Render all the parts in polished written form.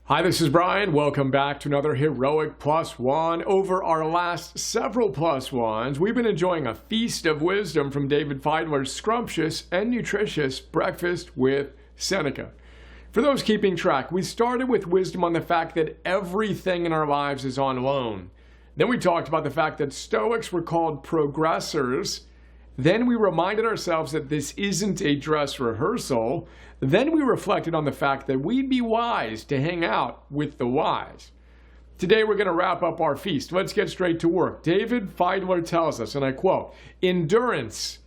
Hi, this is Brian. Welcome back to another Heroic Plus One. Over our last several Plus Ones, we've been enjoying a feast of wisdom from David Fideler's scrumptious and nutritious Breakfast with Seneca. For those keeping track, we started with wisdom on the fact that everything in our lives is on loan. Then we talked about the fact that Stoics were called progressors. Then we reminded ourselves that this isn't a dress rehearsal. Then we reflected on the fact that we'd be wise to hang out with the wise. Today we're going to wrap up our feast. Let's get straight to work. David Fideler tells us, and I quote, "Endurance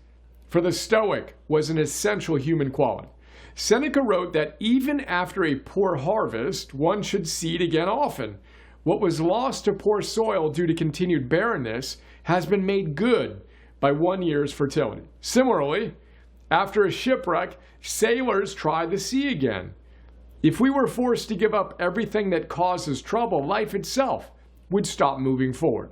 for the Stoic was an essential human quality. Seneca wrote that even after a poor harvest, one should seed again often. What was lost to poor soil due to continued barrenness has been made good by 1 year's fertility. Similarly, after a shipwreck, sailors try the sea again. If we were forced to give up everything that causes trouble, life itself would stop moving forward."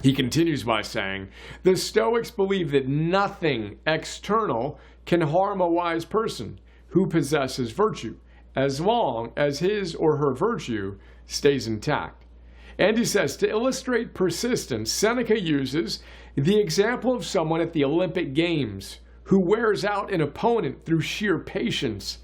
He continues by saying, "The Stoics believe that nothing external can harm a wise person who possesses virtue, as long as his or her virtue stays intact." And he says, to illustrate persistence, Seneca uses the example of someone at the Olympic Games who wears out an opponent through sheer patience.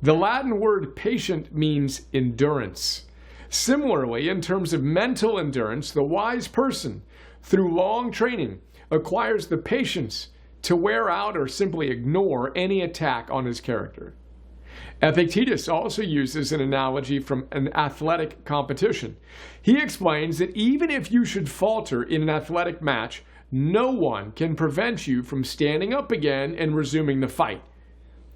The Latin word patient means endurance. Similarly, in terms of mental endurance, the wise person, through long training, acquires the patience to wear out or simply ignore any attack on his character. Epictetus also uses an analogy from an athletic competition. He explains that even if you should falter in an athletic match, no one can prevent you from standing up again and resuming the fight.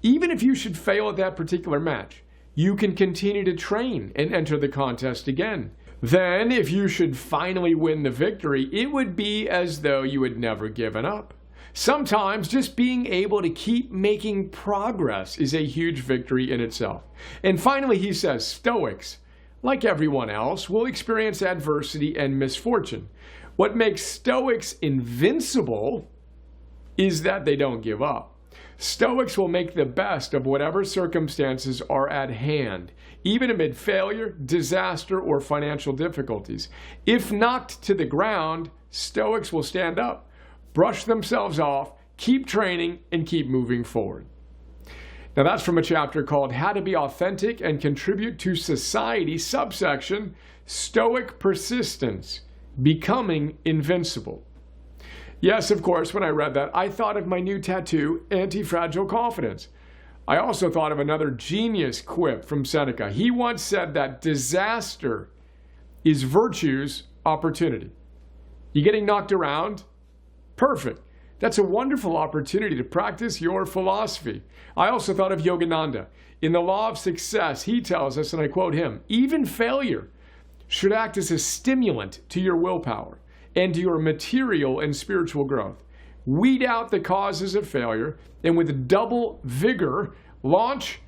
Even if you should fail at that particular match, you can continue to train and enter the contest again. Then, if you should finally win the victory, it would be as though you had never given up. Sometimes just being able to keep making progress is a huge victory in itself. And finally, he says, Stoics, like everyone else, will experience adversity and misfortune. What makes Stoics invincible is that they don't give up. Stoics will make the best of whatever circumstances are at hand, even amid failure, disaster, or financial difficulties. If knocked to the ground, Stoics will stand up, brush themselves off, keep training, and keep moving forward. Now that's from a chapter called How to Be Authentic and Contribute to Society, subsection, Stoic Persistence, Becoming Invincible. Yes, of course, when I read that, I thought of my new tattoo, Anti-Fragile Confidence. I also thought of another genius quip from Seneca. He once said that disaster is virtue's opportunity. You getting knocked around? Perfect. That's a wonderful opportunity to practice your philosophy. I also thought of Yogananda. In The Law of Success, he tells us, and I quote him, "Even failure should act as a stimulant to your willpower and to your material and spiritual growth. Weed out the causes of failure and with double vigor, launch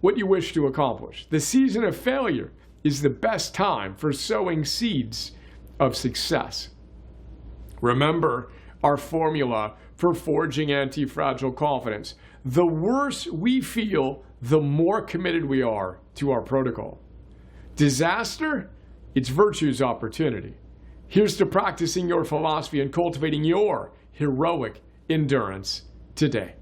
what you wish to accomplish. The season of failure is the best time for sowing seeds of success." Remember our formula for forging anti-fragile confidence. The worse we feel, the more committed we are to our protocol. Disaster? It's virtue's opportunity. Here's to practicing your philosophy and cultivating your heroic endurance today.